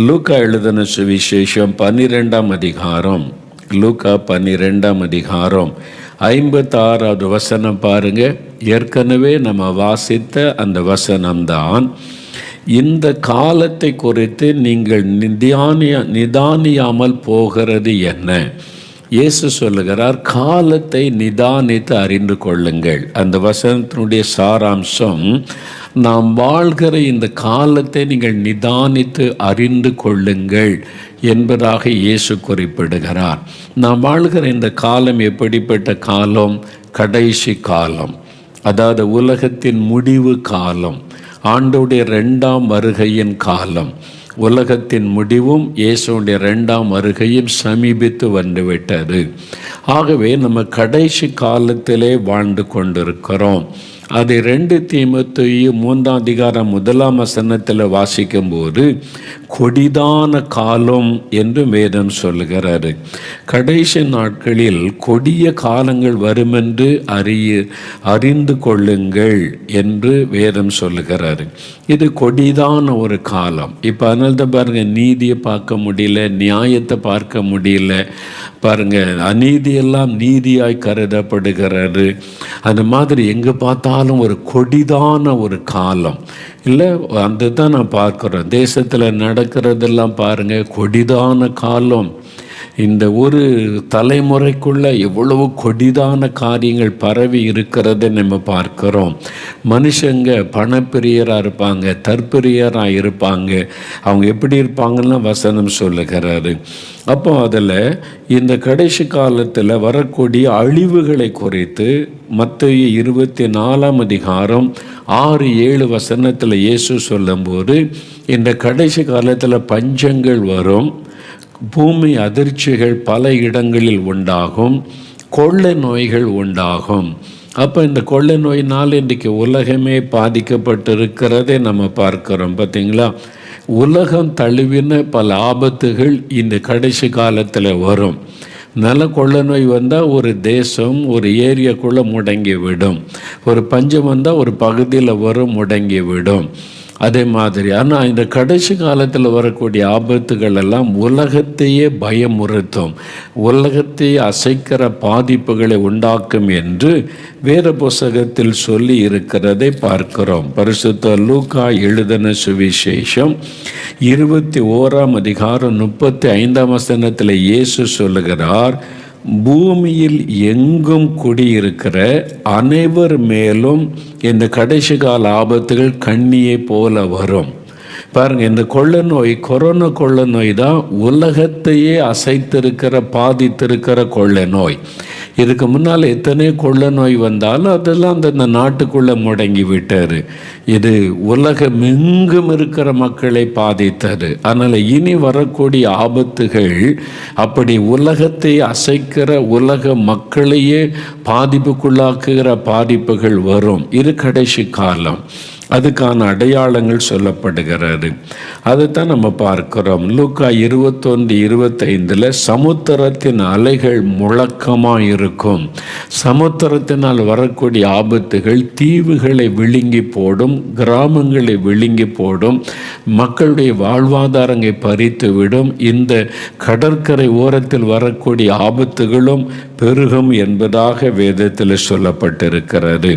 லூக்கா எழுதின சுவிசேஷம் 12ஆம் அதிகாரம், லூக்கா 12ஆம் அதிகாரம் 56வது வசனம் பாருங்க. ஏற்கனவே நம்ம வாசித்த அந்த வசனம்தான். இந்த காலத்தை குறித்து நீங்கள் நிதானியாமல் போகிறது என்ன? இயேசு சொல்லுகிறார், காலத்தை நிதானித்து அறிந்து கொள்ளுங்கள். அந்த வசனத்தினுடைய சாராம்சம், நாம் வாழ்கிற இந்த காலத்தை நீங்கள் நிதானித்து அறிந்து கொள்ளுங்கள் என்பதாக இயேசு குறிப்பிடுகிறார். நாம் வாழ்கிற இந்த காலம் எப்படிப்பட்ட காலம்? கடைசி காலம், அதாவது உலகத்தின் முடிவு காலம், ஆண்டவருடைய 2ஆம் வருகையின் காலம். உலகத்தின் முடிவும் இயேசுடைய 2ஆம் வருகையும் சமீபித்து வந்துவிட்டது. ஆகவே நம்ம கடைசி காலத்திலே வாழ்ந்து கொண்டிருக்கிறோம். அதை 2 தீமோத்தேயு 3ஆம் அதிகாரம் 1ஆம் வசனத்தில் வாசிக்கும்போது கொடிதான காலம் என்று வேதம் சொல்லுகிறாரு. கடைசி நாட்களில் கொடிய காலங்கள் வருமென்று அறிந்து கொள்ளுங்கள் என்று வேதம் சொல்லுகிறாரு. இது கொடிதான ஒரு காலம். இப்போ அதனால தான் பாருங்கள், நீதியை பார்க்க முடியல, நியாயத்தை பார்க்க முடியல. பாருங்கள், அநீதியெல்லாம் நீதியாய் கருதப்படுகிறது. அந்த மாதிரி எங்கே பார்த்தாலும் ஒரு கொடிதான ஒரு காலம் இல்லை, அந்த தான் நான் பார்க்குறோம். தேசத்தில் நடக்கிறதெல்லாம் பாருங்கள், கொடிதான காலம். இந்த ஒரு தலைமுறைக்குள்ள எவ்வளவு கொடிதான காரியங்கள் பரவி இருக்கிறத நம்ம பார்க்கிறோம். மனுஷங்க பணப்பிரியராக இருப்பாங்க, தற்பிரியராக இருப்பாங்க. அவங்க எப்படி இருப்பாங்கன்னா வசனம் சொல்லுகிறாரு. அப்போ அதில் இந்த கடைசி காலத்தில் வரக்கூடிய அழிவுகளை குறித்து மத்தேயு 24ஆம் அதிகாரம் 6-7 வசனத்தில் இயேசு சொல்லும்போது, இந்த கடைசி காலத்தில் பஞ்சங்கள் வரும், பூமி அதிர்ச்சிகள் பல இடங்களில் உண்டாகும், கொள்ளை நோய்கள் உண்டாகும். அப்போ இந்த கொள்ளை நோயினால் இன்றைக்கு உலகமே பாதிக்கப்பட்டிருக்கிறதே நம்ம பார்க்குறோம். பார்த்தீங்களா, உலகம் தழுவின பல ஆபத்துகள் இந்த கடைசி காலத்தில் வரும். நல்ல கொள்ளை நோய் வந்தால் ஒரு தேசம் ஒரு ஏரியாக்குள்ளே முடங்கி விடும். ஒரு பஞ்சம் வந்தால் ஒரு பகுதியில் வரும், முடங்கி விடும். அதே மாதிரி ஆனால் இந்த கடைசி காலத்தில் வரக்கூடிய ஆபத்துகள் எல்லாம் உலகத்தையே பயமுறுத்தும், உலகத்தையே அசைக்கிற பாதிப்புகளை உண்டாக்கும் என்று வேத புத்தகத்தில் சொல்லி இருக்கிறதை பார்க்கிறோம். பரிசுத்த லூக்கா எழுதின சுவிசேஷம் 21ஆம் அதிகாரம் 35ஆம் வசனத்தில் இயேசு சொல்லுகிறார், பூமியில் எங்கும் குடியிருக்கிற அனைவர் மேலும் இந்த கடைசி கால ஆபத்துகள் கண்ணியை போல வரும். பாருங்கள், இந்த கொள்ளை நோய், கொரோனா கொள்ளை நோய் தான் உலகத்தையே அசைத்திருக்கிற, பாதித்திருக்கிற கொள்ளை நோய். இதுக்கு முன்னால் எத்தனை கொள்ளை நோய் வந்தாலும் அதெல்லாம் அந்த நாட்டுக்குள்ளே முடங்கி விட்டார். இது உலகமெங்கும் இருக்கிற மக்களை பாதித்தது. அதனால் இனி வரக்கூடிய ஆபத்துகள் அப்படி உலகத்தை அசைக்கிற, உலக மக்களையே பாதிப்புக்குள்ளாக்குகிற பாதிப்புகள் வரும். இது கடைசி காலம். அதுக்கான அடையாளங்கள் சொல்லப்படுகிறது. அதைத்தான் நம்ம பார்க்கிறோம். லூக்கா 21-25 சமுத்திரத்தின் அலைகள் முழக்கமாக இருக்கும். சமுத்திரத்தினால் வரக்கூடிய ஆபத்துகள் தீவுகளை விழுங்கி போடும், கிராமங்களை விழுங்கி போடும், மக்களுடைய வாழ்வாதாரங்களை பறித்துவிடும். இந்த கடற்கரை ஓரத்தில் வரக்கூடிய ஆபத்துகளும் பெருகும் என்பதாக வேதத்தில் சொல்லப்பட்டிருக்கிறது.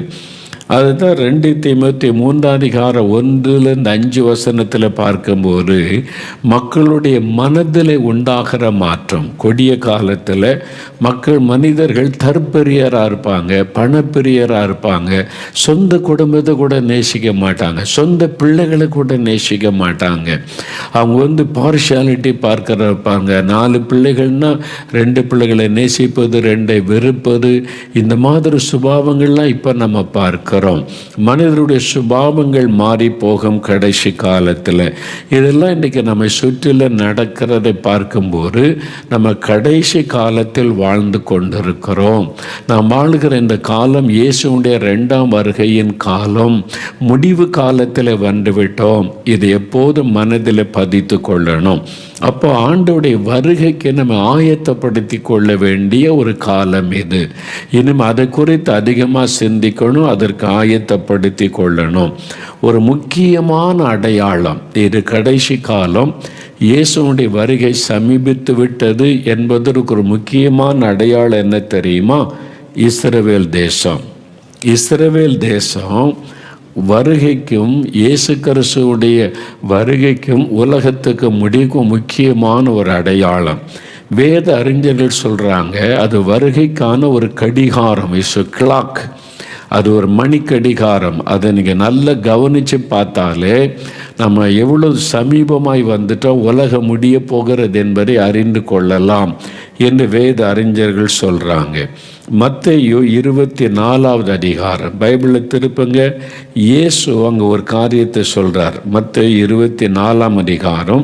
அதுதான் 2 தீமோத்தேயு 3ஆம் அதிகாரம் 1-5 வசனத்தில் பார்க்கும்போது மக்களுடைய மனதில் உண்டாகிற மாற்றம். கொடிய காலத்தில் மனிதர்கள் தற்பெரியராக இருப்பாங்க, பணப்பிரியராக இருப்பாங்க, சொந்த குடும்பத்தை கூட நேசிக்க மாட்டாங்க, சொந்த பிள்ளைகளை கூட நேசிக்க மாட்டாங்க. அவங்க பார்ஷியாலிட்டி பார்க்கிற இருப்பாங்க. 4 பிள்ளைகள்னால் 2 பிள்ளைகளை நேசிப்பது, 2ஐ வெறுப்பது, இந்த மாதிரி சுபாவங்கள்லாம் இப்போ நம்ம பார்க்கிறோம். மனிதருடைய சுபாவங்கள் மாறி போகும் கடைசி காலத்தில். இதெல்லாம் இன்றைக்கி நம்ம சுற்றில நடக்கிறதை பார்க்கும்போது நம்ம கடைசி காலத்தில் வாழ்ந்து கொண்டிருக்கிறோம். நாம் வாழ்கிற இந்த காலம் இயேசுடைய 2ஆம் வருகையின் காலம், முடிவு காலத்தில் வந்துவிட்டோம். இது எப்போதும் மனதில் பதித்து கொள்ளணும். அப்போ ஆண்டவருடைய வருகைக்கு நம்ம ஆயத்தப்படுத்தி கொள்ள வேண்டிய ஒரு காலம் இது. இனிமே அதை குறித்து அதிகமாக சிந்திக்கணும், அதற்கு ஆயத்தப்படுத்தி கொள்ளணும். ஒரு முக்கியமான அடையாளம் இது கடைசி காலம். இயேசுனுடைய வருகை சமீபித்து விட்டது என்பதற்கு ஒரு முக்கியமான அடையாளம் என்ன தெரியுமா? இஸ்ரவேல் தேசம். இஸ்ரவேல் தேசம் வருகைக்கும் இயேசு கிறிஸ்துவுடைய வருகைக்கும் உலகத்துக்கு முடிக்கும் முக்கியமான ஒரு அடையாளம். வேத அறிஞர்கள் சொல்கிறாங்க, அது வருகைக்கான ஒரு கடிகாரம், இஸ் a clock. அது ஒரு மணிக்கடிகாரம். அதை நீங்கள் நல்லா கவனித்து பார்த்தாலே நம்ம எவ்வளவு சமீபமாய் வந்துட்டோம், உலகம் முடிய போகிறது என்பதை அறிந்து கொள்ளலாம் என்று வேத அறிஞர்கள் சொல்கிறாங்க. மத்தேயு 24வது அதிகாரம் பைபிளில் திருப்புங்க. இயேசு அங்கே ஒரு காரியத்தை சொல்கிறார். மத்தேயு 24ஆம் அதிகாரம்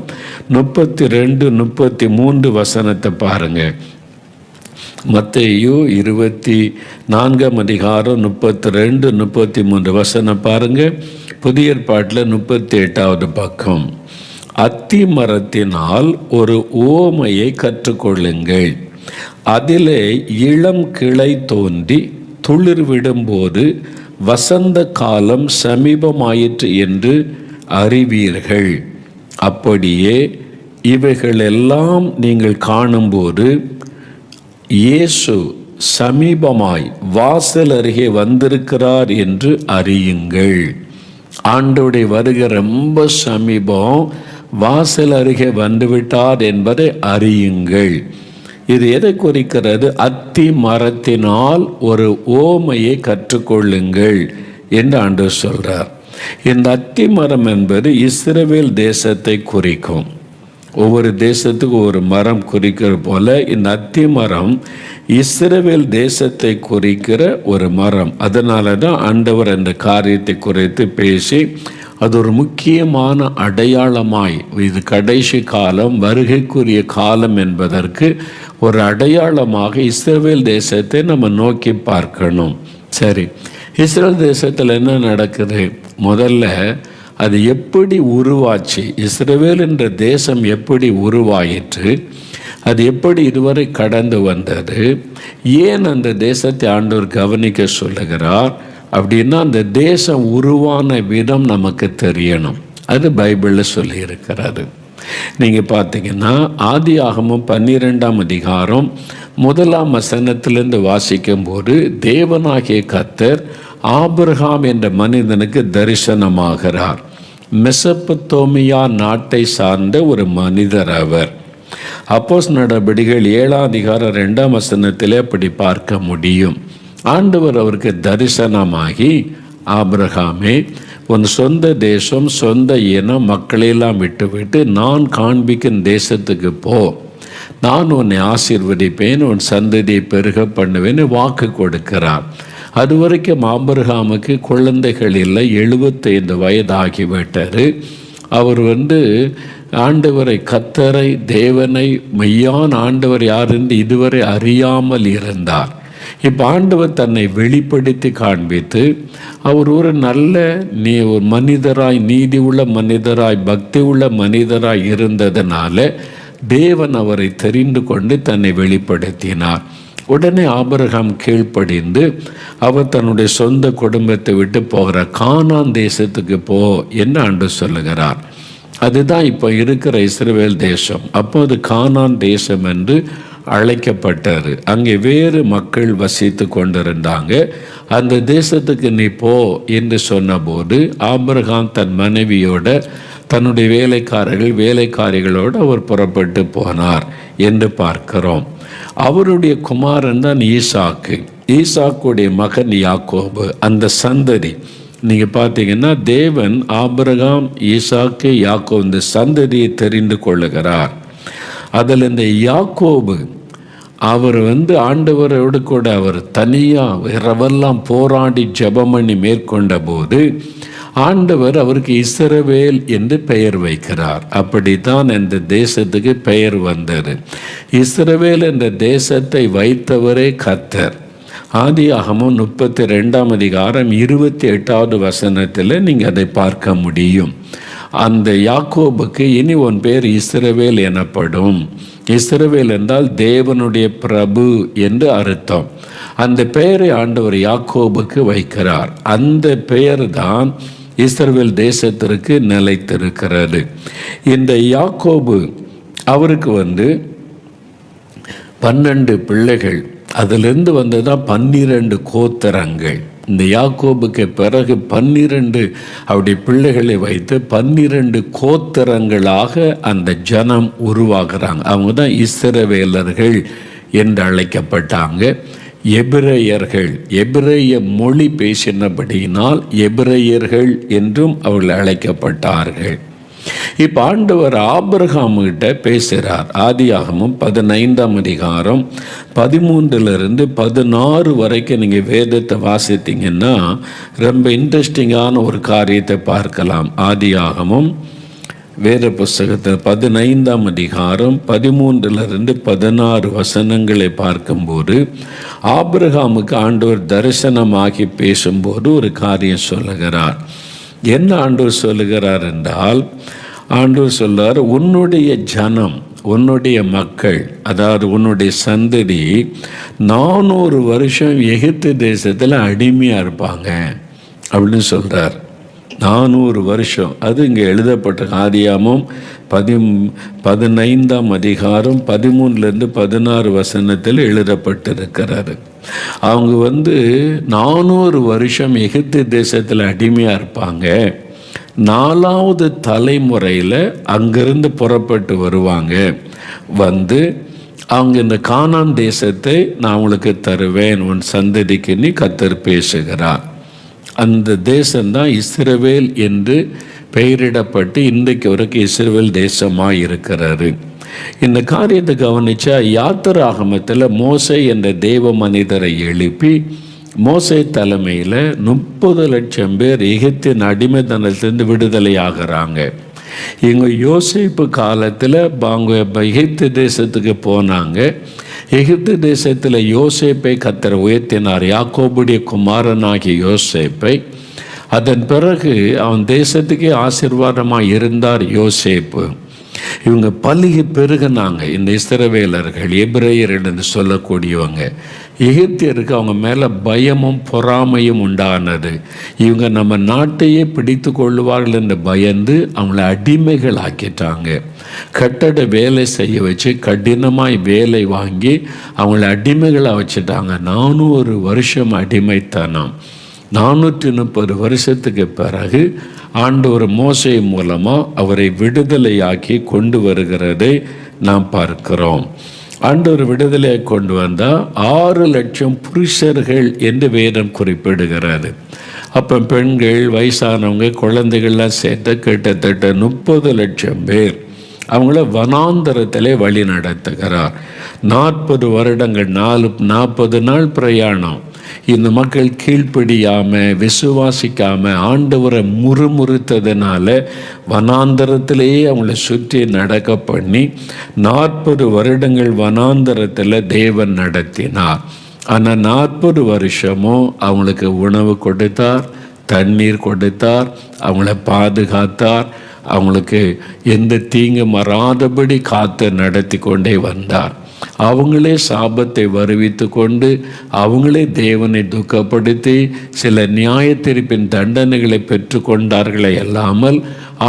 32, 33 வசனத்தை பாருங்கள். மத்தேயு 24ஆம் அதிகாரம் 32, 33 வசனம் பாருங்க. புதிய ஏற்பாட்டில் 38வது பக்கம். அத்தி மரத்தினால் ஒரு உவமையை கற்றுக்கொள்ளுங்கள். அதிலே இளம் கிளை தோன்றி துளிர் விடும்போது வசந்த காலம் சமீபமாயிற்று என்று அறிவீர்கள். அப்படியே இவைகளெல்லாம் நீங்கள் காணும்போது இயேசு சமீபமாய் வாசல் அருகே வந்திருக்கிறார் என்று அறியுங்கள். ஆண்டவருடைய வருகை ரொம்ப சமீபம், வாசல் அருகே வந்துவிட்டார் என்பதை அறியுங்கள். இது எதை குறிக்கிறது? அத்தி மரத்தினால் ஒரு ஓமையை கற்றுக்கொள்ளுங்கள் என்று ஆண்டவர் சொல்றார். இந்த அத்தி மரம் என்பது இஸ்ரவேல் தேசத்தை குறிக்கும். ஒவ்வொரு தேசத்துக்கு ஒரு மரம் குறிக்கிற போல இந்த அத்தி மரம் இஸ்ரவேல் தேசத்தை குறிக்கிற ஒரு மரம். அதனால தான் ஆண்டவர் அந்த காரியத்தை குறித்து பேசி அது ஒரு முக்கியமான அடையாளமாய், இது கடைசி காலம், வருகைக்குரிய காலம் என்பதற்கு ஒரு அடையாளமாக இஸ்ரவேல் தேசத்தை நம்ம நோக்கி பார்க்கணும். சரி, இஸ்ரவேல் தேசத்தில் என்ன நடக்குது? முதல்ல அது எப்படி உருவாச்சு, இஸ்ரவேல் என்ற தேசம் எப்படி உருவாயிற்று, அது எப்படி இதுவரை கடந்து வந்தது, ஏன் அந்த தேசத்தை ஆண்டவர் கவனிக்க சொல்லுகிறார் அப்படின்னா அந்த தேசம் உருவான விதம் நமக்கு தெரியணும். அது பைபிளில் சொல்லியிருக்கிறாரு. நீங்கள் பார்த்தீங்கன்னா ஆதியாகமம் 12ஆம் அதிகாரம் 1ஆம் வசனத்திலிருந்து வாசிக்கும் போது தேவனாகிய கர்த்தர் ஆபிரகாம் என்ற மனிதனுக்கு தரிசனமாகிறார். மெசொப்பொத்தேமியா நாட்டை சார்ந்த ஒரு மனிதர் அவர். அப்போஸ்தலர் நடபடிகள் 7ஆம் அதிகாரம் 2ஆம் வசனத்திலே அப்படி பார்க்க முடியும். ஆண்டவர் அவருக்கு தரிசனமாகி, ஆபிரகாமே, உன் சொந்த தேசம், சொந்த இனம், மக்களையெல்லாம் விட்டுவிட்டு நான் காண்பிக்கும் தேசத்துக்கு போ, நான் உன்னை ஆசீர்வதிப்பேன், உன் சந்ததியை பெருக பண்ணுவேன்னு வாக்கு கொடுக்கிறார். அது வரைக்கும் ஆபிரகாமுக்கு குழந்தைகள் இல்லை, 75 வயதாகிவிட்டார். அவர் ஆண்டவரை, கர்த்தரை, தேவனை, மெய்யான ஆண்டவர் யார் என்று இதுவரை அறியாமல் இருந்தார். இப்போ ஆண்டவர் தன்னை வெளிப்படுத்தி காண்பித்து அவர் ஒரு நல்ல ஒரு மனிதராய், நீதி உள்ள மனிதராய், பக்தி உள்ள மனிதராய் இருந்ததுனால தேவன் அவரை தெரிந்து கொண்டு தன்னை வெளிப்படுத்தினார். உடனே ஆபிரகாம் கீழ்ப்படிந்து அவர் தன்னுடைய சொந்த குடும்பத்தை விட்டு போகிற கானான் தேசத்துக்கு போ என்று ஆண்டவர் சொல்லுகிறார். அதுதான் இப்போ இருக்கிற இஸ்ரவேல் தேசம். அப்போது கானான் தேசம் என்று அழைக்கப்பட்டார். அங்கே வேறு மக்கள் வசித்து கொண்டிருந்தாங்க. அந்த தேசத்துக்கு நீ போ என்று சொன்னபோது ஆபிரகாம் தன் மனைவியோட, தன்னுடைய வேலைக்காரிகளோடு அவர் புறப்பட்டு போனார் என்று பார்க்கிறோம். அவருடைய குமாரன் தான் ஈசாக்கு. ஈசாக்குடைய மகன் யாக்கோபு. அந்த சந்ததி நீங்கள் பார்த்தீங்கன்னா தேவன் ஆபிரகாம், ஈசாக்கு, யாக்கோபு இந்த சந்ததியை தெரிந்து கொள்ளுகிறார். அதில் இந்த யாக்கோபு அவர் ஆண்டவரோடு கூட அவர் தனியாக இரவெல்லாம் போராடி ஜெபம் பண்ணி மேற்கொண்ட போது ஆண்டவர் அவருக்கு இஸ்ரவேல் என்று பெயர் வைக்கிறார். அப்படித்தான் இந்த தேசத்துக்கு பெயர் வந்தது. இஸ்ரவேல் என்ற தேசத்தை வைத்தவரே கர்த்தர். ஆதியாகமம் 32ஆம் அதிகாரம் 28வது வசனத்தில் நீங்கள் அதை பார்க்க முடியும். அந்த யாக்கோபுக்கு இனி உன் பேர் இஸ்ரவேல் எனப்படும். இஸ்ரவேல் என்றால் தேவனுடைய பிரபு என்று அர்த்தம். அந்த பெயரை ஆண்டவர் யாக்கோபுக்கு வைக்கிறார். அந்த பெயர் தான் இஸ்ரவேல் தேசத்திற்கு நிலைத்திருக்கிறது. இந்த யாக்கோபு அவருக்கு 12 பிள்ளைகள், அதிலிருந்து வந்ததான் 12 கோத்திரங்கள். இந்த யாக்கோபுக்கு பிறகு 12 அவருடைய பிள்ளைகளை வைத்து 12 கோத்திரங்களாக அந்த ஜனம் உருவாகிறாங்க. அவங்க தான் இஸ்ரவேலர்கள் என்று அழைக்கப்பட்டாங்க. எபிரேயர்கள், எபிரேய மொழி பேசினபடியினால் எபிரேயர்கள் என்றும் அவர்கள் அழைக்கப்பட்டார்கள். இப்போ ஆண்டவர் ஆபிரகாம்கிட்ட பேசுகிறார். ஆதியாகமம் 15ஆம் அதிகாரம் 13 to 16 வரைக்கும் நீங்கள் வேதத்தை வாசித்தீங்கன்னா ரொம்ப இன்ட்ரெஸ்டிங்கான ஒரு காரியத்தை பார்க்கலாம். ஆதியாகமம் வேத புஸ்தகத்தில் 15ஆம் அதிகாரம் 13 to 16 வசனங்களை பார்க்கும்போது ஆபிரகாமுக்கு ஆண்டவர் தரிசனமாகி பேசும்போது ஒரு காரியம் சொல்லுகிறார். என்ன ஆண்டவர் சொல்லுகிறார் என்றால், ஆண்டவர் சொல்றார், உன்னுடைய ஜனம், உன்னுடைய மக்கள், அதாவது உன்னுடைய சந்ததி 400 வருஷம் எகிப்து தேசத்தில் அடிமையாக இருப்பாங்க அப்படின்னு சொல்கிறார். 400 வருஷம். அது இங்கே எழுதப்பட்ட ஆதியாகமம் 15ஆம் அதிகாரம் 13 to 16 வசனத்தில் எழுதப்பட்டிருக்கிறாரு. அவங்க 400 வருஷம் எகிப்து தேசத்தில் அடிமையாக இருப்பாங்க. 4வது தலைமுறையில் அங்கிருந்து புறப்பட்டு வருவாங்க. அவங்க இந்த கானான் தேசத்தை நான் உங்களுக்கு தருவேன், உன் சந்ததிக்கு நீ கர்த்தர் பேசுகிறார். அந்த தேசம்தான் இஸ்ரவேல் என்று பெயரிடப்பட்டு இன்றைக்கு வரைக்கும் இஸ்ரவேல் தேசமாக இருக்கிறாரு. இந்த காரியத்தை கவனிச்சா யாத்திராகமத்தில் மோசே என்ற தேவ மனிதரை எழுப்பி மோசே தலைமையில் 30 லட்சம் பேர் எகிப்தின் அடிமைத்தனத்திலிருந்து விடுதலை ஆகிறாங்க. இவங்க யோசேப்பு காலத்தில் அவங்க எகிப்து தேசத்துக்கு போனாங்க. எகிப்து தேசத்தில் யோசேப்பை கர்த்தர் உயர்த்தினார், யாக்கோபுடைய குமாரனாகிய யோசேப்பை. அதன் பிறகு அவன் தேசத்துக்கே ஆசீர்வாதமாக இருந்தார் யோசேப்பு. இவங்க பலுகி பெருகினாங்க. இந்த இஸ்ரவேலர்கள், எபிரேயர் என்று சொல்லக்கூடியவங்க, எகிப்தியருக்கு அவங்க மேலே பயமும் பொறாமையும் உண்டானது. இவங்க நம்ம நாட்டையே பிடித்து கொள்ளுவார்கள் என்று பயந்து அவங்கள அடிமைகள் ஆக்கிட்டாங்க. கட்டட வேலை செய்ய வச்சு கடினமாய் வேலை வாங்கி அவங்கள அடிமைகளாக வச்சுட்டாங்க. 400 வருஷம் அடிமைத்தனம். 430 வருஷத்துக்கு பிறகு ஆண்டவர் மோசே மூலமாக அவரை விடுதலையாக்கி கொண்டு வருகிறதை நாம் பார்க்கிறோம். ஆண்டவர் விடுதலையை கொண்டு வந்தால் 6 லட்சம் புருஷர்கள் என்று வேதம் குறிப்பிடுகிறது. அப்போ பெண்கள், வயசானவங்க, குழந்தைகள்லாம் சேர்த்து கிட்டத்தட்ட 30 லட்சம் பேர் அவங்கள வனாந்தரத்திலே வழி நடத்துகிறார். 40 வருடங்கள், 40 நாள் பிரயாணம். இந்த மக்கள் கீழ்ப்படியாமல் விசுவாசிக்காமல் ஆண்டவரை முறுமுறுத்ததுனால வனாந்தரத்திலேயே அவங்கள சுற்றி நடக்க பண்ணி 40 வருடங்கள் வனாந்தரத்தில் தேவன் நடத்தினார். ஆனால் 40 வருஷமும் அவங்களுக்கு உணவு கொடுத்தார், தண்ணீர் கொடுத்தார், அவங்கள பாதுகாத்தார், அவங்களுக்கு எந்த தீங்கு வராதபடி காத்து நடத்தி கொண்டே வந்தார். அவங்களே சாபத்தை வருவித்து கொண்டு அவங்களே தேவனை துக்கப்படுத்தி சில நியாய தீர்ப்பின் தண்டனைகளை பெற்று கொண்டார்களே அல்லாமல்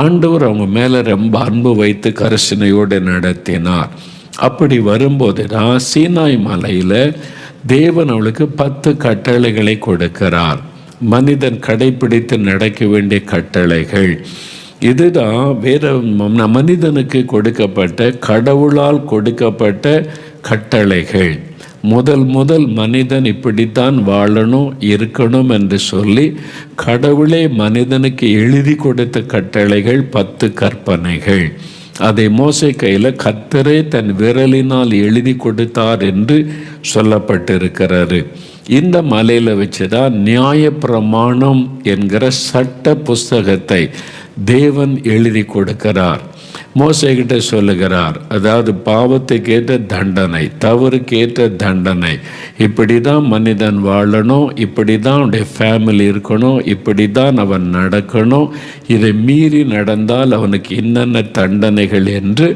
ஆண்டவர் அவங்க மேலே ரொம்ப அன்பு வைத்து கரிசனையோடு நடத்தினார். அப்படி வரும்போது தான் சீனாய் மலையில் தேவன் அவளுக்கு 10 கட்டளைகளை கொடுக்கிறார். மனிதன் கடைப்பிடித்து நடக்க வேண்டிய கட்டளைகள். இதுதான் வேற மனிதனுக்கு கொடுக்கப்பட்ட, கடவுளால் கொடுக்கப்பட்ட கட்டளைகள். முதல் மனிதன் இப்படித்தான் வாழணும், இருக்கணும் என்று சொல்லி கடவுளே மனிதனுக்கு எழுதி கொடுத்த கட்டளைகள் 10 கற்பனைகள். அதை மோசே கையில் கர்த்தரே தன் விரலினால் எழுதி கொடுத்தார் என்று சொல்லப்பட்டிருக்கிறாரு. இந்த மலையில் வச்சுதான் நியாயப்பிரமாணம் என்கிற சட்ட புஸ்தகத்தை தேவன் எழுதி கொடுக்கிறார். மோசேகிட்ட சொல்லுகிறார், அதாவது பாவத்துக்கு ஏற்ற தண்டனை, தவறுக்கு ஏற்ற தண்டனை, இப்படி தான் மனிதன் வாழணும், இப்படி தான் அவனுடைய ஃபேமிலி இருக்கணும், இப்படி தான் அவன் நடக்கணும், இதை மீறி நடந்தால் அவனுக்கு என்னென்ன தண்டனைகள் என்று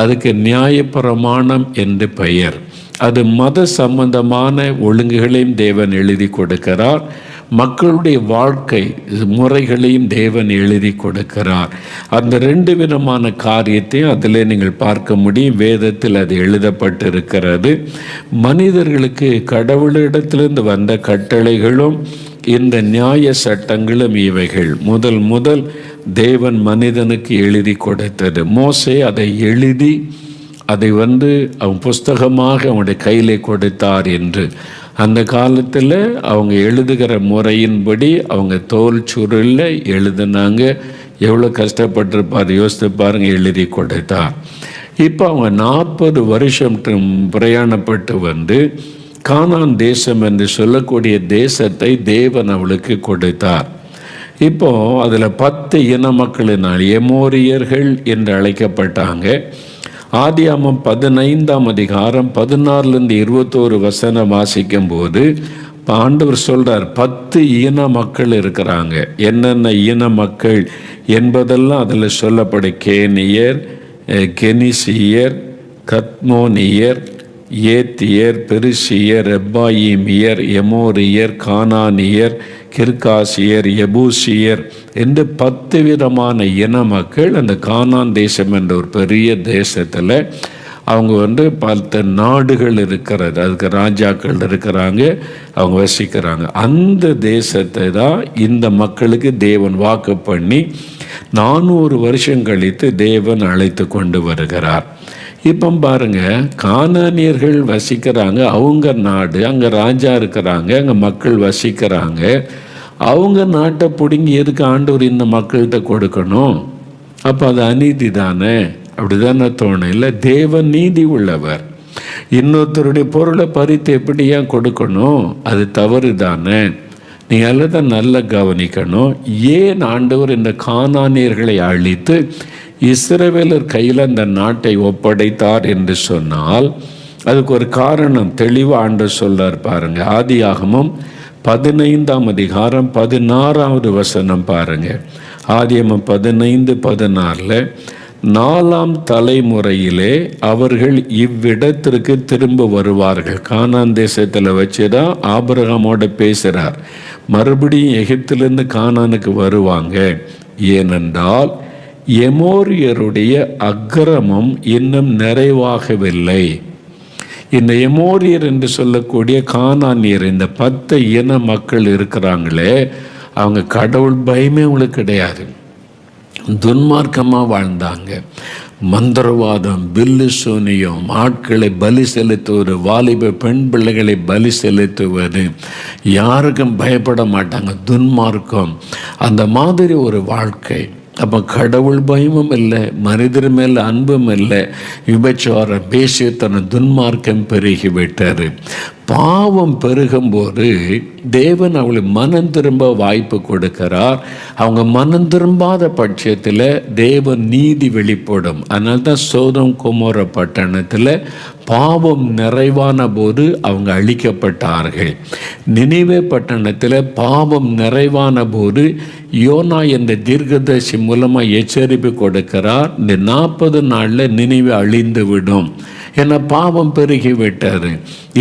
அதுக்கு நியாயப்பிரமாணம் என்று பெயர். அது மத சம்பந்தமான ஒழுங்குகளையும் தேவன் எழுதி கொடுக்கிறார். மக்களுடைய வாழ்க்கை முறைகளையும் தேவன் எழுதி கொடுக்கிறார். அந்த 2 விதமான காரியத்தையும் அதில் நீங்கள் பார்க்க முடியும். வேதத்தில் அது எழுதப்பட்டிருக்கிறது. மனிதர்களுக்கு கடவுளிடத்திலிருந்து வந்த கட்டளைகளும் இந்த நியாய சட்டங்களும் இவைகள் முதல் தேவன் மனிதனுக்கு எழுதி கொடுத்தது. மோசே அதை எழுதி அதை அவன் புஸ்தகமாக அவனுடைய கையிலே கொடுத்தார் என்று. அந்த காலத்தில் அவங்க எழுதுகிற முறையின்படி அவங்க தோல் சுருளில் எழுதுனாங்க. எவ்வளோ கஷ்டப்பட்டிருப்பார் யோசித்து பாருங்க, எழுதி கொடுத்தார். இப்போ அவங்க 40 வருஷம் பிரயாணப்பட்டு கானான் தேசம் என்று சொல்லக்கூடிய தேசத்தை தேவன் அவளுக்கு கொடுத்தார். இப்போ அதில் 10 இன மக்களினால் எமோரியர்கள் என்று அழைக்கப்பட்டாங்க. ஆதியாகமம் 15ஆம் அதிகாரம் 16லிருந்து 21 வாசிக்கும் போது ஆண்டவர் சொல்றார், 10 இன மக்கள் இருக்கிறாங்க. என்னென்ன இன மக்கள் என்பதெல்லாம் அதில் சொல்லப்படும். கேனியர், கெனிசியர், கத்மோனியர், ஏத்தியர், பெருசியர், ரெப்பாயிமியர், எமோரியர், கானானியர், கிர்காசியர், எபூசியர் என்று 10 விதமான இன மக்கள் அந்த கானான் தேசம் என்ற ஒரு பெரிய தேசத்தில் அவங்க 10 நாடுகள் இருக்கிறது. அதுக்கு ராஜாக்கள் இருக்கிறாங்க, அவங்க வசிக்கிறாங்க. அந்த தேசத்தை தான் இந்த மக்களுக்கு தேவன் வாக்கு பண்ணி 400 வருஷம் கழித்து தேவன் அழைத்து கொண்டு வருகிறார். இப்போ பாருங்க, கானானியர்கள் வசிக்கிறாங்க, அவங்க நாடு, அங்கே ராஜா இருக்கிறாங்க, அங்கே மக்கள் வசிக்கிறாங்க. அவங்க நாட்டை பிடுங்கி எதுக்கு ஆண்டவர் இந்த மக்கள்கிட்ட கொடுக்கணும்? அப்போ அது அநீதி தானே? அப்படிதானே தோணும் இல்லை? தேவன் நீதி உள்ளவர். இன்னொருத்தருடைய பொருளை பறித்து எப்படி ஏன் கொடுக்கணும்? அது தவறு தானே? நீங்கள் அதில் தான் நல்லா கவனிக்கணும். ஏன் ஆண்டவர் இந்த கானானியர்களை அழித்து இஸ்ரவேலர் கையில் அந்த நாட்டை ஒப்படைத்தார் என்று சொன்னால் அதுக்கு ஒரு காரணம் தெளிவாக ஆண்டவர் சொல்றார் பாருங்க. ஆதியாகமம் 15ஆம் அதிகாரம் 16வது வசனம் பாருங்க. ஆதியாகமம் 15:16 4ஆம் தலைமுறையிலே அவர்கள் இவ்விடத்திற்கு திரும்ப வருவார்கள். கானான் தேசத்தில் வச்சுதான் ஆபிரகாமோட பேசுகிறார். மறுபடியும் எகிப்திலிருந்து கானானுக்கு வருவாங்க. ஏனென்றால் எமோரியருடைய அக்கிரமம் இன்னும் நிறைவாகவில்லை. இந்த எமோரியர் என்று சொல்லக்கூடிய கானானியர், இந்த 10 இன மக்கள் இருக்கிறாங்களே, அவங்க கடவுள் பயமே அவங்களுக்கு கிடையாது. துன்மார்க்கமாக வாழ்ந்தாங்க. மந்திரவாதம், பில்லு சூனியம், ஆட்களை பலி செலுத்துவது, வாலிப பெண் பிள்ளைகளை பலி செலுத்துவது, யாருக்கும் பயப்பட மாட்டாங்க. துன்மார்க்கம், அந்த மாதிரி ஒரு வாழ்க்கை. அப்போ கடவுள் பயமும் இல்லை, மனிதர் மேல் அன்பும் இல்லை. விபச்சார பேசித்தன துன்மார்க்கம் பெருகிவிட்டார். பாவம் பெருகும்போது தேவன் அவளுக்கு மனம் திரும்ப வாய்ப்பு கொடுக்கிறார். அவங்க மனம் திரும்பாத பட்சத்தில் தேவன் நீதி வெளிப்படும். அதனால தான் சோதம் குமோர பட்டணத்தில் பாவம் நிறைவான போது அவங்க அழிக்கப்பட்டார்கள். நினிவே பட்டணத்தில் பாவம் நிறைவான போது யோனா என்ற தீர்க்கதரிசி மூலமாக எச்சரிப்பு கொடுக்கிறார். இந்த 40 நாளில் நினிவே அழிந்து விடும். ஏன்னா பாவம் பெருகிவிட்டது,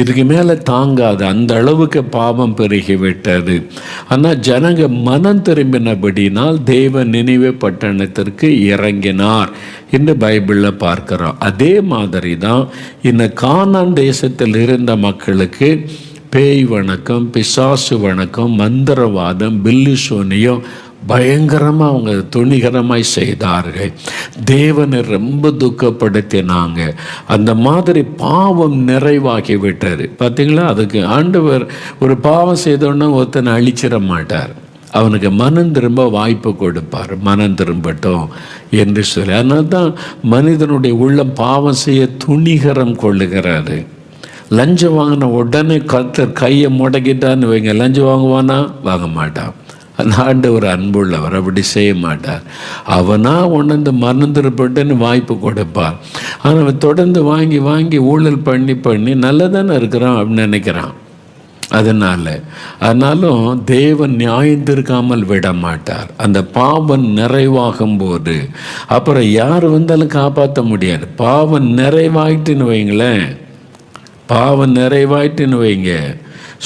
இதுக்கு மேலே தாங்காது, அந்த அளவுக்கு பாவம் பெருகிவிட்டது. ஆனால் ஜனங்க மனம் திரும்பினபடினால் தேவன் நினிவே பட்டணத்திற்கு இறங்கினார் என்று பைபிளில் பார்க்கிறோம். அதே மாதிரி தான் இந்த கானான் தேசத்தில் இருந்த மக்களுக்கு பேய் வணக்கம், பிசாசு வணக்கம், மந்திரவாதம், பில்லு சூனியம் பயங்கரமாக அவங்க துணிகரமாய் செய்தார்கள். தேவனை ரொம்ப துக்கப்படுத்தினாங்க. அந்த மாதிரி பாவம் நிறைவாகி விட்டது. பார்த்தீங்களா? அதுக்கு ஆண்டவர் ஒரு பாவம் செய்தோன்னா ஒருத்தனை அழிச்சிட மாட்டார். அவனுக்கு மனம் திரும்ப வாய்ப்பு கொடுப்பார். மனம் திரும்பட்டும் என்று சொல்லி. அதனால தான் மனிதனுடைய உள்ளம் பாவம் செய்ய துணிகரம் கொள்ளுகிறாரு. லஞ்சம் வாங்கின உடனே கர்த்தர் கையை முடக்கிட்டான்னு வைங்க, லஞ்சம் வாங்குவானா? வாங்க மாட்டான். அந்த ஆண்டவர் அன்புள்ளவர், அப்படி செய்ய மாட்டார். அவனா உணர்ந்து மறந்துருப்பட்டுன்னு வாய்ப்பு கொடுப்பார். ஆனால் அவன் தொடர்ந்து வாங்கி வாங்கி ஊழல் பண்ணி பண்ணி நல்லதானே இருக்கிறான் அப்படின்னு நினைக்கிறான். அதனாலும் தேவன் நியாயந்திருக்காமல் விட மாட்டார். அந்த பாவம் நிறைவாகும் போது அப்புறம் யார் வந்தாலும் காப்பாற்ற முடியாது. பாவம் நிறைவாயிட்டுன்னு வைங்களேன், பாவம் நிறைவாயிட்டுன்னு வைங்க,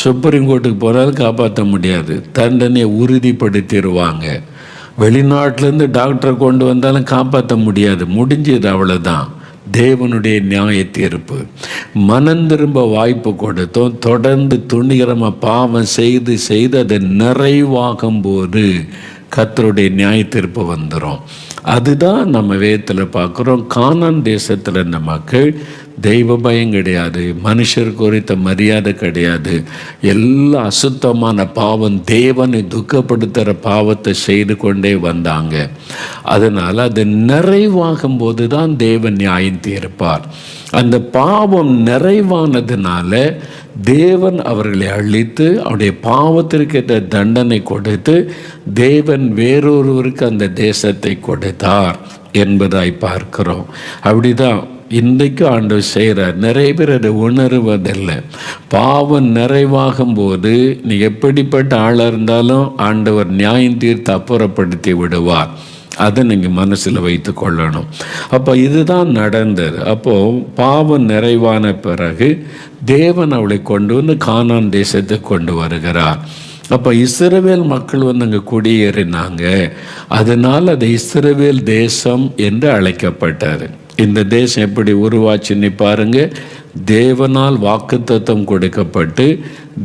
சுப்ரீம் கோர்ட்டுக்கு போனாலும் காப்பாற்ற முடியாது, தண்டனையை உறுதிப்படுத்திடுவாங்க. வெளிநாட்டிலேருந்து டாக்டரை கொண்டு வந்தாலும் காப்பாற்ற முடியாது, முடிஞ்சது, அவ்வளோதான். தேவனுடைய நியாய தீர்ப்பு. மனம் திரும்ப வாய்ப்பு கொடுத்தோம், தொடர்ந்து துணிகரமாக பாவம் செய்து செய்து அதை நிறைவாகும் போது கர்த்தருடைய நியாய தீர்ப்பு வந்துடும். அதுதான் நம்ம வேதத்தில் பார்க்குறோம். கானான் தேசத்தில் இந்த மக்கள் தெய்வ பயம் கிடையாது, மனுஷர் குறித்த மரியாதை கிடையாது, எல்லா அசுத்தமான பாவம், தேவனை துக்கப்படுத்துகிற பாவத்தை செய்து கொண்டே வந்தாங்க. அதனால் அது நிறைவாகும் போது தான் தேவன் நியாயம் தீர்ப்பார். அந்த பாவம் நிறைவானதுனால தேவன் அவர்களை அழித்து அவருடைய பாவத்திற்கு ஏற்ற தண்டனை கொடுத்து தேவன் வேறொருவருக்கு அந்த தேசத்தை கொடுத்தார் என்பதாய் பார்க்கிறோம். அப்படிதான் இன்றைக்கு ஆண்டவர் செய்கிறார். நிறைய பேர் அதை உணர்வதில்லை. பாவம் நிறைவாகும் போது நீ எப்படிப்பட்ட ஆளாக இருந்தாலும் ஆண்டவர் நியாயம் தீர்த்து அப்புறப்படுத்தி விடுவார். அதை நீங்கள் மனசில் வைத்து கொள்ளணும். அப்போ இதுதான் நடந்தது. அப்போது பாவம் நிறைவான பிறகு தேவன் அவளை கொண்டு வந்து கானான் தேசத்துக்கு கொண்டு வருகிறார். அப்போ இஸ்ரவேல் மக்கள் வந்து அங்கே குடியேறினாங்க. அதனால் அது இஸ்ரவேல் தேசம் என்று அழைக்கப்பட்டார். இந்த தேசம் எப்படி உருவாச்சுன்னு பாருங்க. தேவனால் வாக்குத்தத்தம் கொடுக்கப்பட்டு,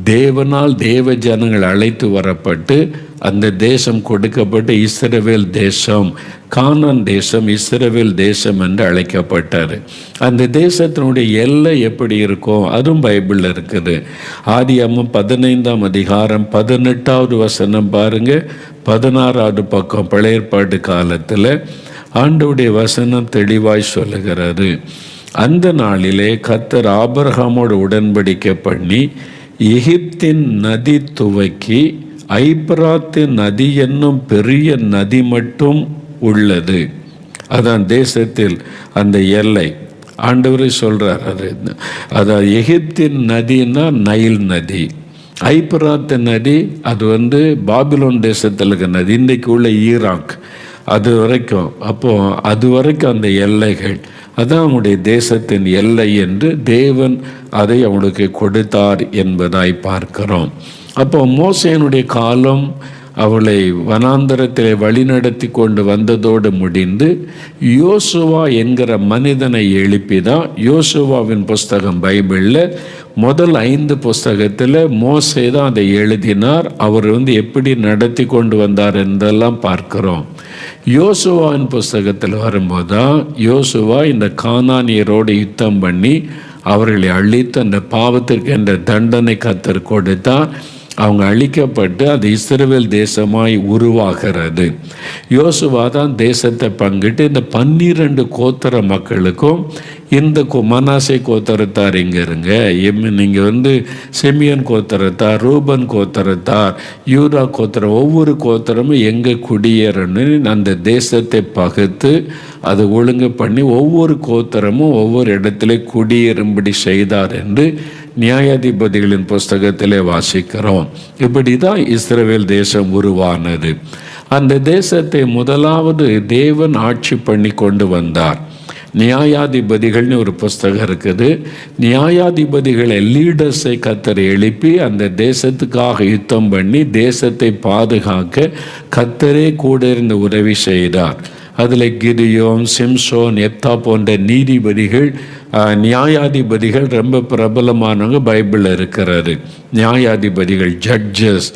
தேவனால் தேவ ஜனங்கள் அழைத்து வரப்பட்டு, அந்த தேசம் கொடுக்கப்பட்டு இஸ்ரவேல் தேசம், கானான் தேசம் இஸ்ரவேல் தேசம் என்று அழைக்கப்பட்டார். அந்த தேசத்தினுடைய எல்லை எப்படி இருக்கும் அதுவும் பைபிளில் இருக்குது. ஆதியாகமம் 15ஆம் அதிகாரம் 18வது வசனம் பாருங்க. 16வது பக்கம் பழைய ஏற்பாட்டு காலத்தில் ஆண்டவருடைய வசனம் தெளிவாய் சொல்லுகிறது. அந்த நாளிலே கர்த்தர் ஆபிரகாமோடு உடன்படிக்கை பண்ணி எகிப்தின் நதி துவக்கி ஐபிராத்து நதி என்னும் பெரிய நதி மட்டும் உள்ளது. அதான் தேசத்தில் அந்த எல்லை. ஆண்டவரே சொல்கிறார். அதான் எகிப்தின் நதினா நைல் நதி. ஐபிராத்து நதி அது வந்து பாபிலோன் தேசத்தில் இருக்க நதி, இன்றைக்கு உள்ள ஈராக் அது வரைக்கும். அப்போது அது வரைக்கும் அந்த எல்லைகள், அதான் அவனுடைய தேசத்தின் எல்லை என்று தேவன் அதை அவனுக்கு கொடுத்தார் என்பதாய் பார்க்கிறோம். அப்போ மோசேனுடைய காலம் அவளை வனாந்தரத்திலே வழிநடத்தி கொண்டு வந்ததோடு முடிந்து யோசுவா என்கிற மனிதனை எழுப்பி தான் யோசுவாவின் புஸ்தகம் பைபிளில் முதல் 5 புஸ்தகத்தில் மோசே தான் அதை எழுதினார். அவர் வந்து எப்படி நடத்தி கொண்டு வந்தார் என்றெல்லாம் பார்க்கிறோம். யோசுவாவின் புஸ்தகத்தில் வரும்போது தான் யோசுவா இந்த கானானியரோடு யுத்தம் பண்ணி அவர்களை அழித்து அந்த பாவத்திற்கு என்ற தண்டனை கர்த்தர் கொடுத்தா அவங்க அழிக்கப்பட்டு அது இஸ்ரவேல் தேசமாய் உருவாகிறது. யோசுவா தான் தேசத்தை பங்கிட்டு இந்த 12 கோத்திர மக்களுக்கும் இந்த மனாசே கோத்திரத்தார் இங்கே இருங்க, நீங்கள் வந்து செமியன் கோத்திரத்தார், ரூபன் கோத்திரத்தார், யூதா கோத்திரம், ஒவ்வொரு கோத்திரமும் எங்கே குடியேறணும்னு அந்த தேசத்தை பகுத்து அதை ஒழுங்கு பண்ணி ஒவ்வொரு கோத்திரமும் ஒவ்வொரு இடத்துல குடியேறும்படி செய்தார் என்று நியாயாதிபதிகளின் புஸ்தகத்திலே வாசிக்கிறோம். இப்படி தான் இஸ்ரவேல் தேசம் உருவானது. அந்த தேசத்தை முதலாவது தேவன் ஆட்சி பண்ணி கொண்டு வந்தார். நியாயாதிபதிகள்னு ஒரு புஸ்தகம் இருக்குது. நியாயாதிபதிகளை லீடர்ஸை கர்த்தர் எழுப்பி அந்த தேசத்துக்காக யுத்தம் பண்ணி தேசத்தை பாதுகாக்க கர்த்தரே கூட இருந்து உதவி செய்தார். அதில் கிதியோன், சிம்சோன், எப்தா போன்ற நீதிபதிகள், நியாயாதிபதிகள் ரொம்ப பிரபலமானவங்க பைபிளில் இருக்கிறாரு. நியாயாதிபதிகள், ஜட்ஜஸ்,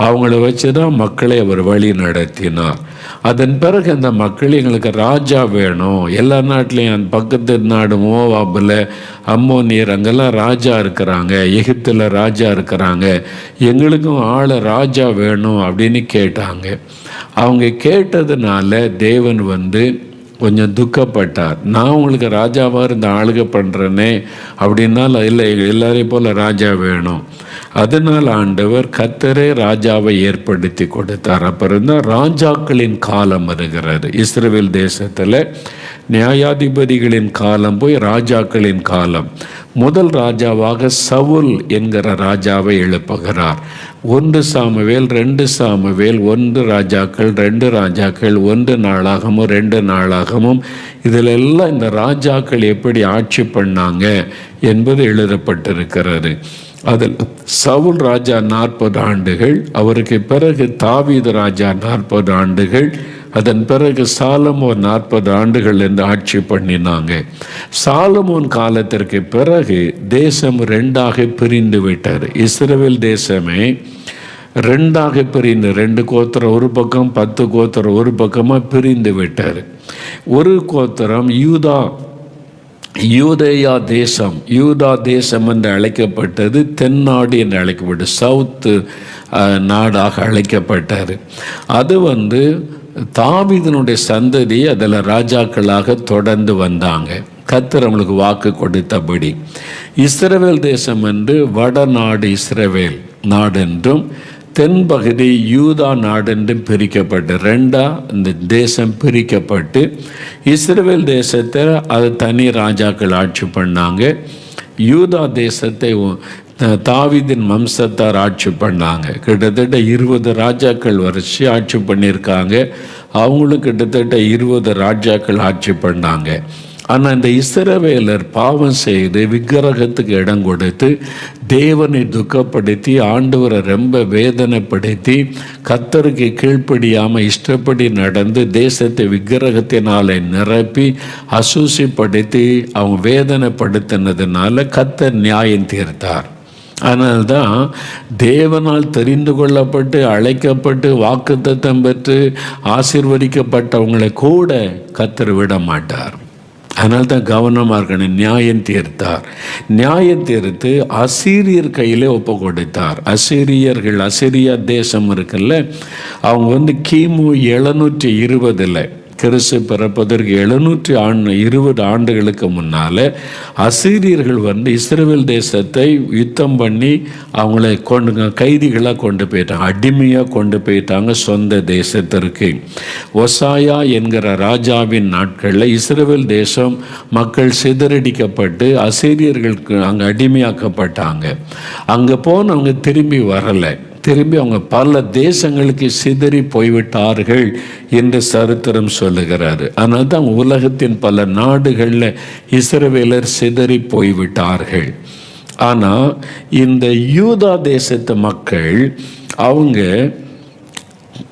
அவங்கள வச்சு தான் மக்களை அவர் வழி நடத்தினார். அதன் பிறகு அந்த மக்கள் எங்களுக்கு ராஜா வேணும், எல்லா நாட்டிலையும் அந்த பக்கத்து நாடு மோவாபில், அம்மோனியர் அங்கெல்லாம் ராஜா இருக்கிறாங்க, எகிப்தில் ராஜா இருக்கிறாங்க, எங்களுக்கும் ஆளை ராஜா வேணும் அப்படின்னு கேட்டாங்க. அவங்க கேட்டதுனால தேவன் வந்து கொஞ்சம் துக்கப்பட்டார். நான் உங்களுக்கு ராஜாவாக இருந்த ஆளுகை பண்ணுறேனே அப்படின்னால இல்லை, எல்லாரையும் போல் ராஜா வேணும். அதனால் ஆண்டவர் கர்த்தரே ராஜாவை ஏற்படுத்தி கொடுத்தார். அப்புறம் தான் ராஜாக்களின் காலம் வருகிறது. இஸ்ரவேல் தேசத்தில் நியாயாதிபதிகளின் காலம் போய் ராஜாக்களின் காலம். முதல் ராஜாவாக சவுல் என்கிற ராஜாவை எழுப்புகிறார். 1 சாமுவேல், 2 சாமுவேல், 1 ராஜாக்கள், 2 ராஜாக்கள், 1 நாளாகமும் 2 நாளாகமும், இதிலெல்லாம் இந்த ராஜாக்கள் எப்படி ஆட்சி பண்ணாங்க என்பது எழுதப்பட்டிருக்கிறது. அதில் சவுல் ராஜா 40 ஆண்டுகள், அவருக்கு பிறகு தாவீது ராஜா 40 ஆண்டுகள், அதன் பிறகு சாலமோன் 40 ஆண்டுகள் என்று ஆட்சி பண்ணினாங்க. சாலமோன் காலத்திற்கு பிறகு தேசம் 2ஆக பிரிந்து விட்டார். இஸ்ரவேல் தேசமே 2ஆக பிரிந்து, 2 கோத்திரம் ஒரு பக்கம், 10 கோத்திரம் ஒரு பக்கமாக பிரிந்து விட்டார். ஒரு கோத்திரம் யூதேயா தேசம், யூதா தேசம் என்று அழைக்கப்பட்டது, தென்னாடு என்று அழைக்கப்பட்டது, சவுத்து நாடாக அழைக்கப்பட்டார். அது தாவீதினுடைய சந்ததி அதில் ராஜாக்களாக தொடர்ந்து வந்தாங்க. கர்த்தர் அவங்களுக்கு வாக்கு கொடுத்தபடி இஸ்ரவேல் தேசம் என்று வடநாடு இஸ்ரவேல் நாடென்றும் தென்பகுதி யூதா நாடென்றும் பிரிக்கப்பட்டு 2ஆ இந்த தேசம் பிரிக்கப்பட்டு இஸ்ரவேல் தேசத்தை அது தனி ராஜாக்கள் ஆட்சி பண்ணாங்க. யூதா தேசத்தை தாவீதின் வம்சத்தார் ஆட்சி பண்ணாங்க. கிட்டத்தட்ட 20 ராஜாக்கள் வரிசை ஆட்சி பண்ணியிருக்காங்க. அவங்களும் கிட்டத்தட்ட 20 ராஜாக்கள் ஆட்சி பண்ணாங்க. ஆனால் இந்த இஸ்ரவேலர் பாவம் செய்து விக்கிரகத்துக்கு இடம் கொடுத்து தேவனை துக்கப்படுத்தி ஆண்டவரை ரொம்ப வேதனைப்படுத்தி கர்த்தருக்கு கீழ்ப்படியாமல் இஷ்டப்படி நடந்து தேசத்தை விக்கிரகத்தினாலே நிரப்பி அசூசிப்படுத்தி அவங்க வேதனைப்படுத்தினதுனால கர்த்தர் நியாயம் தீர்த்தார். அதனால்தான் தேவனால் தெரிந்து கொள்ளப்பட்டு அழைக்கப்பட்டு வாக்குத்தத்தம் பெற்று ஆசீர்வதிக்கப்பட்டவங்களை கூட கர்த்தர் விட மாட்டார். அதனால்தான் கவனமாக இருக்கணும். நியாயம் தீர்த்தார். நியாயம் தீர்த்து அசீரியர் கையிலே ஒப்பு கொடுத்தார். அசீரியா தேசம் இருக்குல்ல, அவங்க கிமு 720 கிறிஸ்து பிறப்பதற்கு 720 ஆண்டுகளுக்கு முன்னால் அசீரியர்கள் இஸ்ரவேல் தேசத்தை யுத்தம் பண்ணி அவங்களை கைதிகளாக கொண்டு போயிட்டாங்க, அடிமையாக கொண்டு போயிட்டாங்க சொந்த தேசத்திற்கு. ஒசாயா என்கிற ராஜாவின் நாட்களில் இஸ்ரவேல் தேசம் மக்கள் சிதறடிக்கப்பட்டு அசீரியர்களுக்கு அங்கே அடிமையாக்கப்பட்டாங்க. அங்கே போனவங்க திரும்பி வரலை. திரும்பி அவங்க பல தேசங்களுக்கு சிதறி போய்விட்டார்கள் என்று சரித்திரம் சொல்லுகிறாரு. அதனால தான் உலகத்தின் பல நாடுகளில் இஸ்ரவேலர் சிதறி போய்விட்டார்கள். ஆனால் இந்த யூதா தேசத்து மக்கள் அவங்க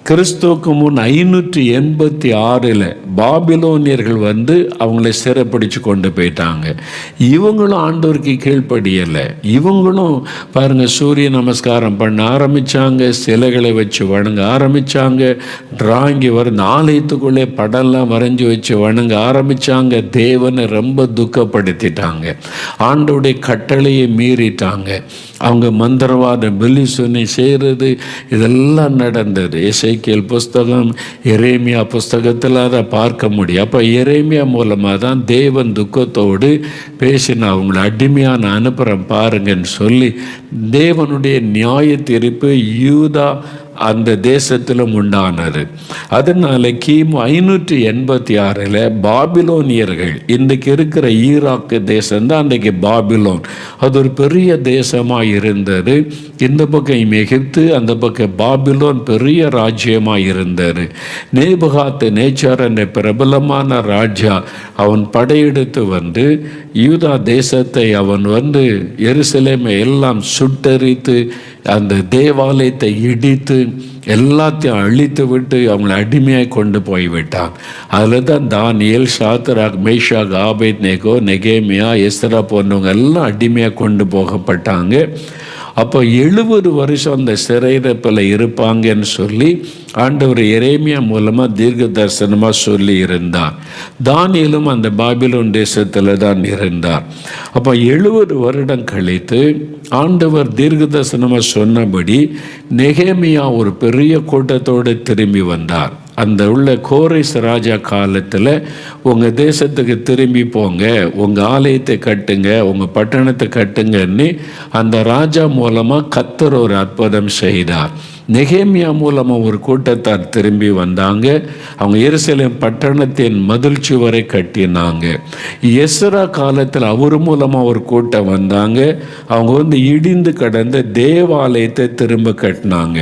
கிறிஸ்துவுக்கு முன் 586 பாபிலோனியர்கள் அவங்களை சிறைப்பிடிச்சு கொண்டு போயிட்டாங்க. இவங்களும் ஆண்டவருக்கு கீழ்ப்படியலை. இவங்களும் பாருங்க, சூரிய நமஸ்காரம் பண்ண ஆரம்பித்தாங்க, சிலைகளை வச்சு வணங்க ஆரம்பித்தாங்க, டிராயிங்கி ஆலயத்துக்குள்ளே படம்லாம் வரைஞ்சி வச்சு வணங்க ஆரம்பித்தாங்க. தேவனை ரொம்ப துக்கப்படுத்திட்டாங்க. ஆண்டவருடைய கட்டளையை மீறிட்டாங்க. அவங்க மந்திரவாத பெலிசுனை செய்கிறது இதெல்லாம் நடந்தது. எசேக்கியேல் புஸ்தகம், எரேமியா புஸ்தகத்தில் அதை பார்க்க முடியும். அப்போ எரேமியா மூலமாக தான் தேவன் துக்கத்தோடு பேசின அவங்களை அடிமையாக நான் அனுப்புகிறேன் பாருங்கன்னு சொல்லி தேவனுடைய நியாய தீர்ப்பு யூதா அந்த தேசத்திலும் உண்டானது. அதனால் கிமு 586 பாபிலோனியர்கள், இன்றைக்கு இருக்கிற ஈராக்கு தேசம்தான் அன்றைக்கு பாபிலோன். அது ஒரு பெரிய தேசமாக இருந்தது. இந்த பக்கம் எகிப்து, அந்த பக்கம் பாபிலோன் பெரிய ராஜ்யமாக இருந்தது. நேபுகாத்நேச்சார் என்ற பிரபலமான ராஜா அவன் படையெடுத்து யூதா தேசத்தை அவன் எருசலேமை எல்லாம் சுட்டரித்து அந்த தேவாலயத்தை இடித்து எல்லாத்தையும் அழித்து விட்டு அவங்களை அடிமையாக கொண்டு போய்விட்டான். அதில் தான் தானியேல், சாத்ராக், மேஷாக், ஆபேத்நேகோ, நெகேமியா, எஸ்ரா போன்றவங்க எல்லாம் அடிமையாக கொண்டு போகப்பட்டாங்க. அப்போ 70 வருஷம் அந்த சிறையிருப்பில் இருப்பாங்கன்னு சொல்லி ஆண்டவர் எரேமியா மூலமாக தீர்க்க தரிசனமாக சொல்லி இருந்தார். தானியேலும் அந்த பாபிலோன் தேசத்தில் தான் இருந்தார். அப்போ 70 வருடம் கழித்து ஆண்டவர் தீர்க்க தரிசனமாக சொன்னபடி நெகேமியா ஒரு பெரிய கூட்டத்தோடு திரும்பி வந்தார். அந்த கோரேஸ் ராஜா காலத்தில் உங்கள் தேசத்துக்கு திரும்பி போங்க, உங்கள் ஆலயத்தை கட்டுங்க, உங்கள் பட்டணத்தை கட்டுங்கன்னு அந்த ராஜா மூலமாக கர்த்தர் ஒரு அற்புதம் செய்தார். நெகேமியா மூலமாக ஒரு கூட்டத்தார் திரும்பி வந்தாங்க. அவங்க எருசலேம் பட்டணத்தின் மதில் சுவரை கட்டினாங்க. எஸ்ரா காலத்தில் அவர் மூலமாக ஒரு கூட்டம் வந்தாங்க. அவங்க இடிந்து கடந்த தேவாலயத்தை திரும்ப கட்டினாங்க.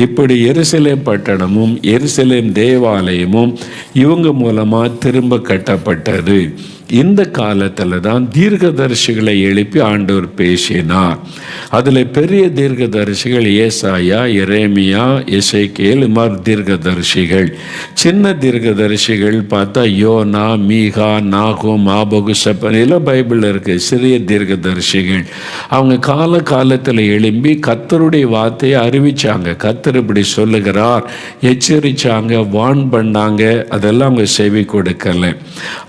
இப்படி எருசலேம் பட்டணமும் எருசலேம் தேவாலயமும் இவங்க மூலமா திரும்ப கட்டப்பட்டது. இந்த காலத்தில் தான் தீர்க்கதரிசிகளை எழுப்பி ஆண்டவர் பேசினார். அதில் பெரிய தீர்க்கதரிசிகள் ஏசாயா, எரேமியா, எசேக்கியேல், மாதிரி தீர்க்கதரிசிகள். சின்ன தீர்க்கதரிசிகள் பார்த்தா யோனா, மீகா, நாகூம், ஆபகு, சப்பன் எல்லாம் பைபிளில் இருக்குது. சிறிய தீர்க்கதரிசிகள் அவங்க காலத்தில் எழும்பி கர்த்தருடைய வார்த்தையை அறிவிச்சாங்க. கர்த்தர் இப்படி சொல்லுகிறார், எச்சரிச்சாங்க, வான் பண்ணாங்க. அதெல்லாம் அவங்க செவி கொடுக்கல.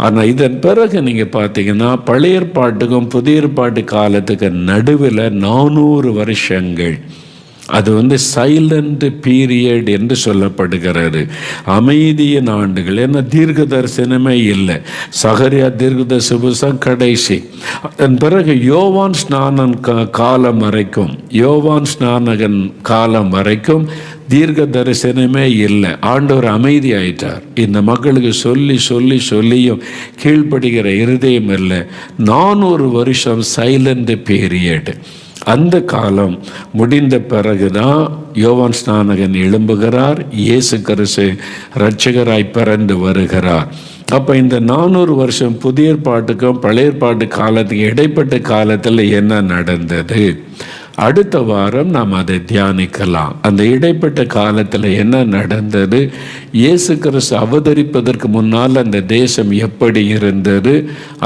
ஆனால் இதன் பிறகு நீங்கள் பார்த்தீங்கன்னா பழைய ஏற்பாட்டுக்கும் புதிய ஏற்பாட்டு காலத்துக்கு நடுவில் 400 வருஷங்கள், அது சைலண்ட் பீரியட் என்று சொல்லப்படுகிறது. அமைதியின் ஆண்டுகள். ஏன்னா தீர்க்க தரிசனமே இல்லை. சகரியா தீர்க்க தரிசனம் கடைசி. அதன் பிறகு யோவான் ஸ்நானன் காலம் வரைக்கும், யோவான் ஸ்நானகன் காலம் வரைக்கும் தீர்க்க தரிசனமே இல்லை. ஆண்டவர் அமைதி ஆயிட்டார். இந்த மக்களுக்கு சொல்லியும் கீழ்ப்படுகிற இருதயம் இல்லை. 400 வருஷம் சைலண்ட் பீரியட். அந்த காலம் முடிந்த பிறகுதான் யோவான் ஸ்நானகன் எழும்புகிறார். இயேசு கிறிஸ்து இரட்சகராய் பிறந்து வருகிறார். அப்போ இந்த 400 வருஷம் புதிய ஏற்பாட்டுக்கும் பழைய ஏற்பாட்டு காலத்துக்கு இடைப்பட்ட காலத்தில் என்ன நடந்தது? அடுத்த வாரம் நாம் அதை தியானிக்கலாம். அந்த இடைப்பட்ட காலத்தில் என்ன நடந்தது, இயேசு கிறிஸ்து அவதரிப்பதற்கு முன்னால் அந்த தேசம் எப்படி இருந்தது,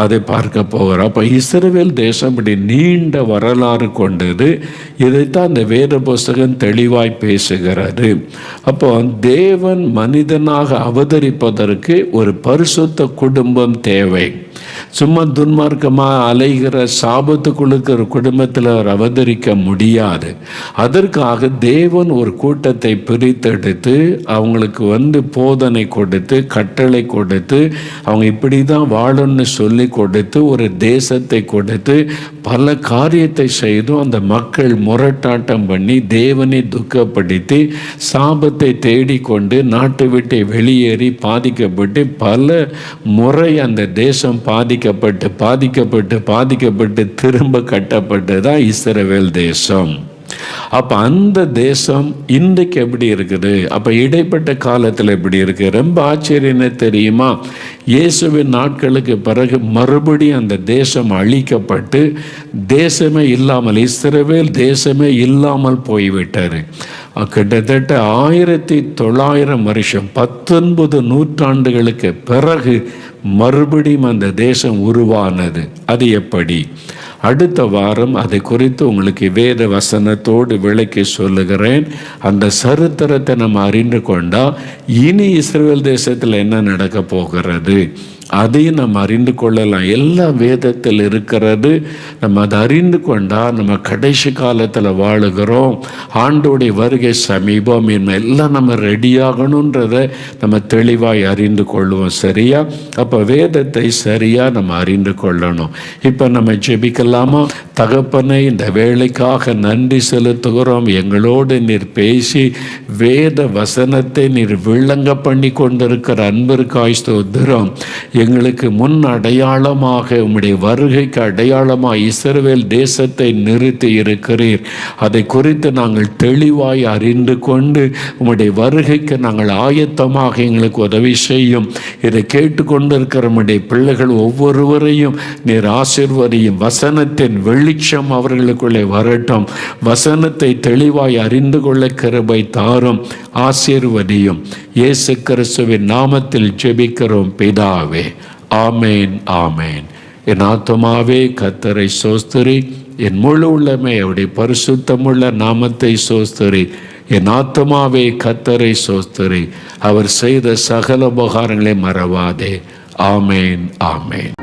அதை பார்க்க போகிறோம். அப்போ இஸ்ரவேல் தேசம் இப்படி நீண்ட வரலாறு கொண்டது. இதைத்தான் அந்த வேத புஸ்தகம் தெளிவாய் பேசுகிறது. அப்போ தேவன் மனிதனாக அவதரிப்பதற்கு ஒரு பரிசுத்த குடும்பம் தேவை. சும்மா துன்மார்க்கமாக அலைகிற சாபத்துக்குள்ளுக்கிற குடும்பத்தில் அவர் அவதரிக்க முடியாது. அதற்காக தேவன் ஒரு கூட்டத்தை பிரித்தெடுத்து அவங்களுக்கு போதனை கொடுத்து, கட்டளை கொடுத்து, அவங்க இப்படி தான் வாழணும்னு சொல்லி கொடுத்து, ஒரு தேசத்தை கொடுத்து, பல காரியத்தை செய்தும் அந்த மக்கள் முரட்டாட்டம் பண்ணி தேவனை துக்கப்படுத்தி சாபத்தை தேடிக்கொண்டு நாட்டை விட்டு வெளியேறி பாதிக்கப்பட்டு பல முறை அந்த தேசம் பாதிக்கப்பட்டு திரும்ப கட்டப்பட்டு தான் இஸ்ரவேல் தேசம். அப்போ அந்த தேசம் இன்றைக்கு எப்படி இருக்குது? அப்போ இடைப்பட்ட காலத்தில் எப்படி இருக்கு? ரொம்ப ஆச்சரியன்னு தெரியுமா? இயேசுவின் நாட்களுக்கு பிறகு மறுபடியும் அந்த தேசம் அழிக்கப்பட்டு தேசமே இல்லாமல், இஸ்ரவேல் தேசமே இல்லாமல் போய்விட்டார். கிட்டத்தட்ட 1900 வருஷம், 19 நூற்றாண்டுகளுக்கு பிறகு மறுபடியும் அந்த தேசம் உருவானது. அது எப்படி? அடுத்த வாரம் அதை குறித்து உங்களுக்கு வேத வசனத்தோடு விளக்கி சொல்லுகிறேன். அந்த சரித்திரத்தை நம்ம அறிந்து கொண்டால் இனி இஸ்ரவேல் தேசத்தில் என்ன நடக்க போகிறது அதையும் நம்ம அறிந்து கொள்ளலாம். எல்லா வேதத்தில் இருக்கிறது. நம்ம அதை அறிந்து கொண்டால் நம்ம கடைசி காலத்தில் வாழுகிறோம். ஆண்டோடைய வருகை சமீபம். எல்லாம் நம்ம ரெடியாகணுன்றதை நம்ம தெளிவாய் அறிந்து கொள்வோம். சரியா? அப்போ வேதத்தை சரியாக நம்ம அறிந்து கொள்ளணும். இப்போ நம்ம ஜெபிக்கலாமா? தகப்பனை, இந்த வேலைக்காக நன்றி செலுத்துகிறோம். எங்களோடு நீர் பேசி வேத வசனத்தை நீர் விளங்க பண்ணி கொண்டிருக்கிற அன்பிற்காய் ஸ்தோத்திரம். எங்களுக்கு முன் அடையாளமாக, உம்முடைய வருகைக்கு அடையாளமாக இஸ்ரவேல் தேசத்தை நிறுத்தி இருக்கிறீர். அதை குறித்து நாங்கள் தெளிவாய் அறிந்து கொண்டு உம்முடைய வருகைக்கு நாங்கள் ஆயத்தமாக எங்களுக்கு உதவி செய்யும். இதை கேட்டுக்கொண்டிருக்கிற நம்முடைய பிள்ளைகள் ஒவ்வொருவரையும் நீர் ஆசீர்வதியும். வசனத்தின் வெளிச்சம் அவர்களுக்குள்ளே வரட்டும். வசனத்தை தெளிவாய் அறிந்து கொள்ள கிருபை தாரும். ஆசீர்வதியும். இயேசு கிறிஸ்துவின் நாமத்தில் ஜெபிக்கிறோம் பிதாவே. ஆமேன், ஆமேன். என் ஆத்துமாவே கர்த்தரை சோஸ்திரி, என் முழு உள்ளமே அவருடைய பரிசுத்தமுள்ள நாமத்தை சோஸ்திரி. என் ஆத்துமாவே கர்த்தரை சோஸ்திரி, அவர் செய்த சகல உபகாரங்களை மறவாதே. ஆமேன், ஆமேன்.